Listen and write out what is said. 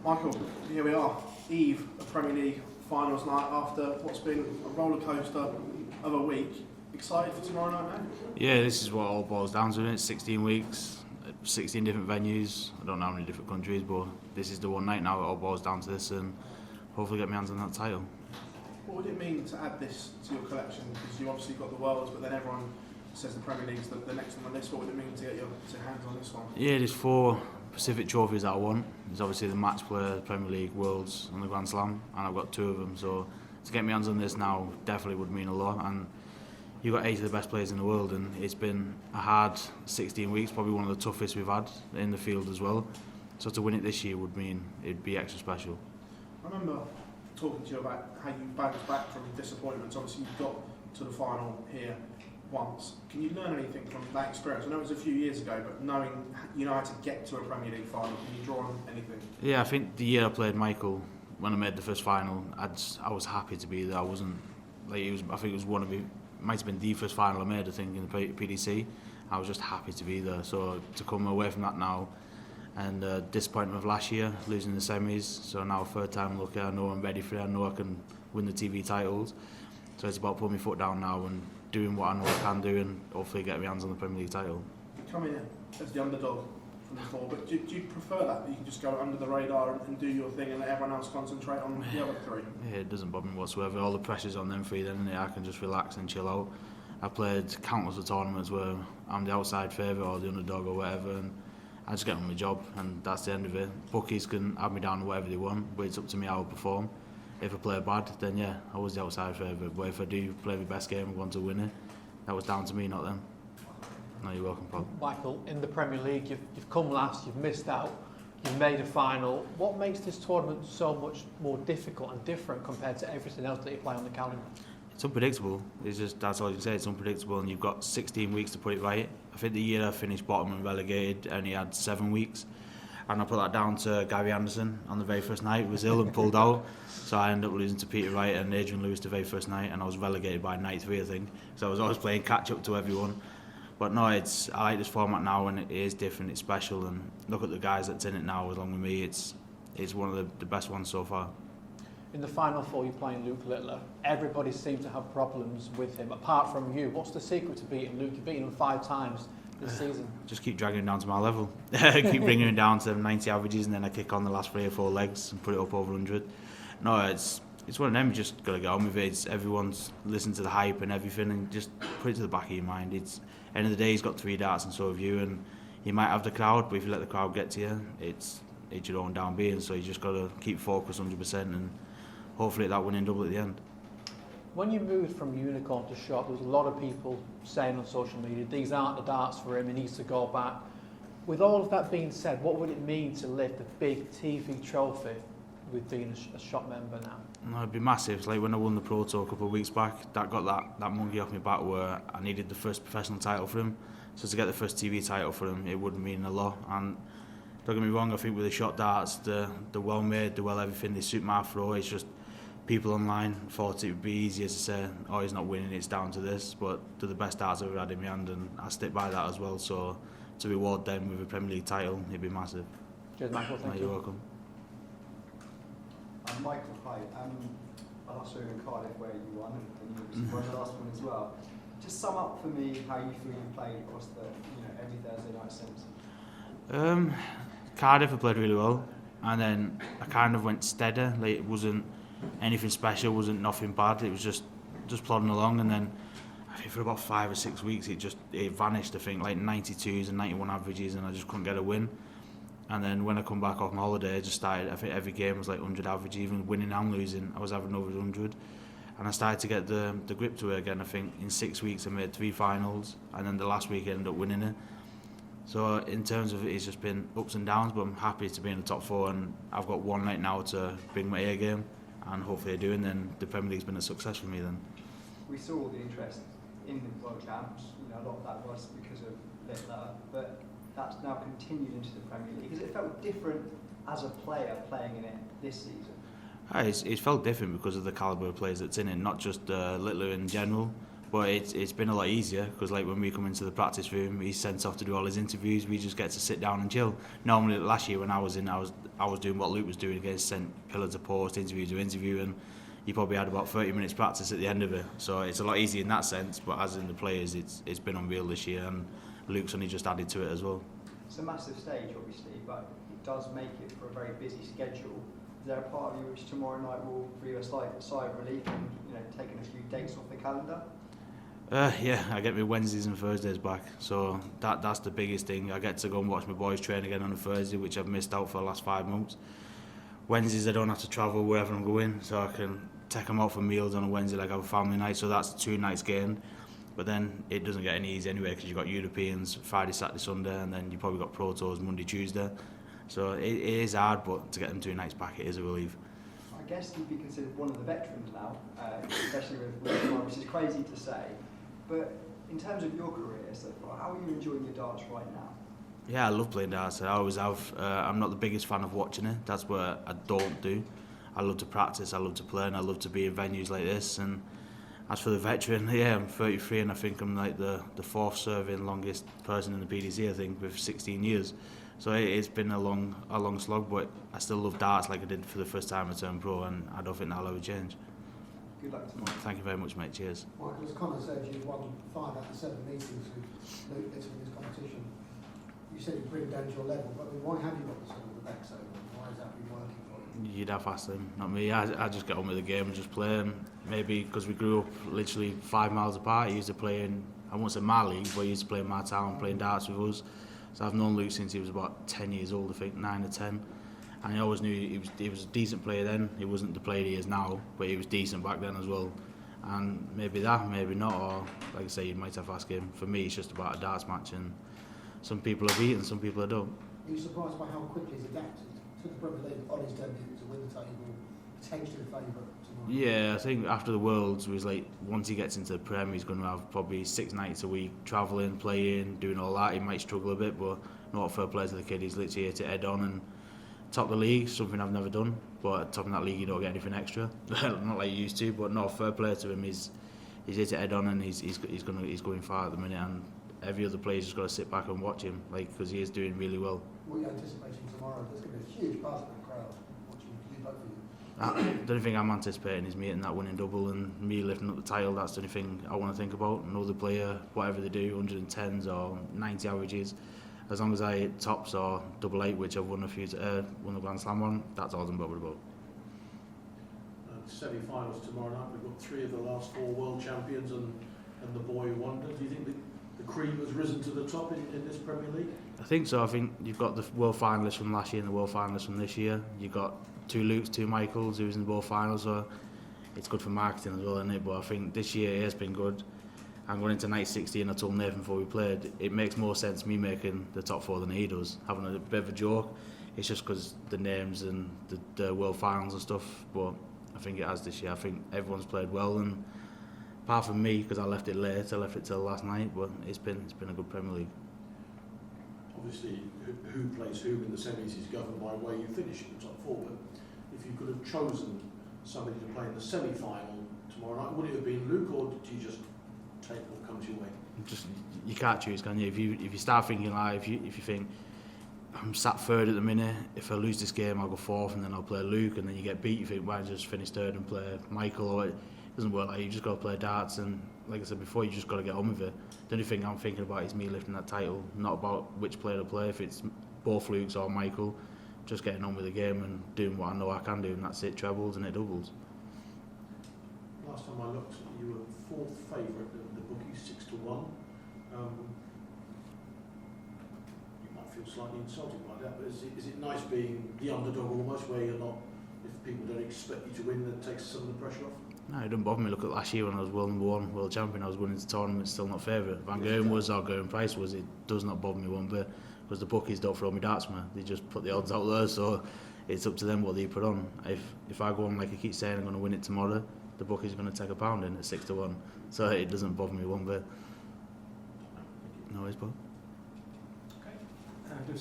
Michael, here we are, eve of Premier League finals night after what's been a roller coaster of a week. Excited for tomorrow night, mate? Yeah, this is what it all boils down to. It's 16 weeks, 16 different venues. I don't know how many different countries, but this is the one night now. It all boils down to this, and hopefully get my hands on that title. What would it mean to add this to your collection? Because you obviously got the Worlds, but then everyone says the Premier League's the next on the list. What would it mean to get your hands on this one? Yeah, there's 4 Pacific trophies that I want. There's obviously the Match Play, the Premier League, Worlds and the Grand Slam, and I've got 2 of them. So to get my hands on this now definitely would mean a lot. And you've got 8 of the best players in the world, and it's been a hard 16 weeks, probably one of the toughest we've had in the field as well. So to win it this year would mean it'd be extra special. I remember talking to you about how you bounced back from disappointments. Obviously you got to the final here once. Can you learn anything from that experience? I know it was a few years ago, but knowing you know how to get to a Premier League final, can you draw on anything? Yeah, I think the year I played Michael, when I made the first final, I was happy to be there. I wasn't like it was. I think it was one of might have been the first final I made. I think in the PDC, I was just happy to be there. So to come away from that now, and disappointment of last year, losing the semis. So now 3rd time lucky. I know I'm ready for it. I know I can win the TV titles. So it's about putting my foot down now and doing what I know I can do, and hopefully get my hands on the Premier League title. You come in as the underdog from before, but do you prefer that you can just go under the radar and do your thing and let everyone else concentrate on the other 3? Yeah, it doesn't bother me whatsoever. All the pressure's on them 3 then, I can just relax and chill out. I've played countless of tournaments where I'm the outside favourite or the underdog or whatever, and I just get on my job, and that's the end of it. Bookies can have me down to whatever they want, but it's up to me how I perform. If I play bad, then yeah, I was the outside favourite. But if I do play my best game and want to win it, that was down to me, not them. No, you're welcome, Paul. Michael, in the Premier League, you've come last, you've missed out, you've made a final. What makes this tournament so much more difficult and different compared to everything else that you play on the calendar? It's unpredictable. It's just, that's all you can say. It's unpredictable, and you've got 16 weeks to put it right. I think the year I finished bottom and relegated, I only had 7 weeks. And I put that down to Gary Anderson on the very first night. He was ill and pulled out. So I ended up losing to Peter Wright and Adrian Lewis the very first night, and I was relegated by night 3, I think. So I was always playing catch up to everyone. But no, I like this format now, and it is different, it's special, and look at the guys that's in it now along with me. It's one of the best ones so far. In the Final 4, you're playing Luke Littler. Everybody seems to have problems with him, apart from you. What's the secret to beating Luke? You've beaten him 5 times this season. Just keep dragging him down to my level. Keep bringing him down to 90 averages, and then I kick on the last 3 or 4 legs and put it up over 100. No, it's one of them. You just got to get on with it. Everyone's listening to the hype and everything, and just put it to the back of your mind. It's end of the day, he's got 3 darts, and so have you. And you might have the crowd, but if you let the crowd get to you, it's your own down being. So you just got to keep focused 100%, and hopefully that winning double at the end. When you moved from unicorn to shot, there was a lot of people saying on social media, these aren't the darts for him, he needs to go back. With all of that being said, what would it mean to lift a big TV trophy with being a shot member now? No, it'd be massive. It's like when I won the Pro Tour a couple of weeks back, that got that monkey off my back where I needed the first professional title for him. So to get the first TV title for him, it would mean a lot. And don't get me wrong, I think with the shot darts, they're well made, they're well everything, they suit my throw. It's just people online thought it would be easier to say, oh, he's not winning, it's down to this. But they're the best darts I've ever had in my hand, and I stick by that as well. So to reward them with a Premier League title, it'd be massive. Cheers, Michael. Thank you. You're welcome. Michael, hi. I last saw you in Cardiff where you won, and you won the last one as well. Just sum up for me how you feel you played across the every Thursday night since. Cardiff I played really well, and then I kind of went steady. Like it wasn't anything special, wasn't nothing bad. It was just plodding along, and then I think for about 5 or 6 weeks it vanished. I think like 92s and 91 averages, and I just couldn't get a win. And then when I come back off my holiday, I just started. I think every game was like 100 average, even winning and losing. I was having over 100, and I started to get the grip to it again. I think in 6 weeks I made 3 finals, and then the last week I ended up winning it. So in terms of it, it's just been ups and downs, but I'm happy to be in the top 4, and I've got one night now to bring my A game, and hopefully I do, and then the Premier League's been a success for me then. We saw all the interest in the World Champs. A lot of that was because of Littler, but that's now continued into the Premier League. Has it felt different as a player playing in it this season? It's felt different because of the calibre of players that's in it, not just Littler in general, But it's been a lot easier because like when we come into the practice room, he's sent off to do all his interviews. We just get to sit down and chill. Normally last year when I was in, I was doing what Luke was doing again, sent pillar to post, interview to interview, and you probably had about 30 minutes practice at the end of it. So it's a lot easier in that sense. But as in the players, it's been unreal this year, and Luke's only just added to it as well. It's a massive stage, obviously, but it does make it for a very busy schedule. Is there a part of you which tomorrow night will breathe a sigh of relief and taking a few dates off the calendar? Yeah, I get my Wednesdays and Thursdays back, so that's the biggest thing. I get to go and watch my boys train again on a Thursday, which I've missed out for the last 5 months. Wednesdays I don't have to travel wherever I'm going, so I can take them out for meals on a Wednesday, like have a family night, so that's 2 nights gained. But then it doesn't get any easier anyway, because you've got Europeans Friday, Saturday, Sunday, and then you've probably got Pro Tours Monday, Tuesday. So it is hard, but to get them 2 nights back, it is a relief. I guess you'd be considered one of the veterans now, especially with tomorrow, which is crazy to say. But in terms of your career so far, how are you enjoying your darts right now? Yeah, I love playing darts. I always have. I'm not the biggest fan of watching it. That's what I don't do. I love to practice, I love to play, and I love to be in venues like this. And as for the veteran, yeah, I'm 33 and I think I'm like the 4th serving longest person in the PDC, I think, with 16 years. So it's been a long slog, but I still love darts like I did for the first time I turned pro, and I don't think that'll ever change. Good luck tomorrow. Thank you very much, mate. Cheers. Michael, as Connor said, you've won 5 out of 7 meetings with Luke this in this competition. You said you bring down to your level, but why have you got the sort of the back so? Why has that been working for you? You'd have asked him, not me. I just get on with the game and just play. And maybe because we grew up literally 5 miles apart, he used to play in, I won't say my league, but he used to play in my town, playing darts with us. So I've known Luke since he was about 10 years old, I think, 9 or 10. And I always knew he was a decent player then. He wasn't the player he is now, but he was decent back then as well. And maybe that, maybe not, or like I say, you might have to ask him. For me, it's just about a darts match, and some people have eaten, some people don't. Are you surprised by how quickly he's adapted to the Premier League on his debut to win the table, potentially a favourite tomorrow? Yeah, I think after the Worlds, was like once he gets into the Prem, he's going to have probably 6 nights a week, travelling, playing, doing all that. He might struggle a bit, but not fair play to the kid. He's literally here to head on and top the league, something I've never done. But topping that league, you don't get anything extra. Not like you used to, but no, fair play to him. He's here to head on, and he's going far at the minute. And every other player's just got to sit back and watch him, like, because he is doing really well. What are you anticipating tomorrow? There's going to be a huge part of that crowd watching you, both of you. The only thing I'm anticipating is me hitting that winning double and me lifting up the title. That's the only thing I want to think about. Another player, whatever they do, 110s or 90 averages, as long as I hit tops or double 8, which I've won won the Grand Slam on, that's all I'm bothered about. Semi-finals tomorrow night. We've got 3 of the last 4 world champions and the boy wonder. Do you think the cream has risen to the top in this Premier League? I think so. I think you've got the world finalists from last year and the world finalists from this year. You've got 2 Lukes, 2 Michaels, who's in the world finals. So it's good for marketing as well, isn't it? But I think this year it has been good. I'm going into night 16. I told Nathan before we played, it makes more sense me making the top 4 than he does. Having a bit of a joke. It's just because the names and the world finals and stuff. But I think it has this year. I think everyone's played well, and apart from me, because I left it late, I left it till last night. But it's been a good Premier League. Obviously, who plays who in the semis is governed by where you finish in the top 4. But if you could have chosen somebody to play in the semi-final tomorrow night, would it have been Luke, or did you just take what comes your way? Just, you can't choose, can you? If you start thinking like, if you think I'm sat 3rd at the minute, if I lose this game I'll go 4th and then I'll play Luke, and then you get beat, you think, why don't I just finish 3rd and play Michael? Or it doesn't work like that. You just got to play darts, and like I said before, you just got to get on with it. The only thing I'm thinking about is me lifting that title, not about which player to play. If it's both Lukes or Michael, just getting on with the game and doing what I know I can do, and that's it. Trebles and it doubles. Last time I looked, you were 4th favourite at the bookies, 6-1. You might feel slightly insulted by that, but is it nice being the underdog almost, where you're not, if people don't expect you to win, that takes some of the pressure off? No, it doesn't bother me. Look at last year when I was world number 1, world champion, I was winning the tournament, still not favourite. Van Gogh was, or Gurren Price was, it does not bother me one bit, because the bookies don't throw me darts, man. They just put the odds out there, so it's up to them what they put on. If I go on like I keep saying I'm going to win it tomorrow, the bookie's going to take a pound in at 6-1, so it doesn't bother me one bit. No worries, Bob. Okay.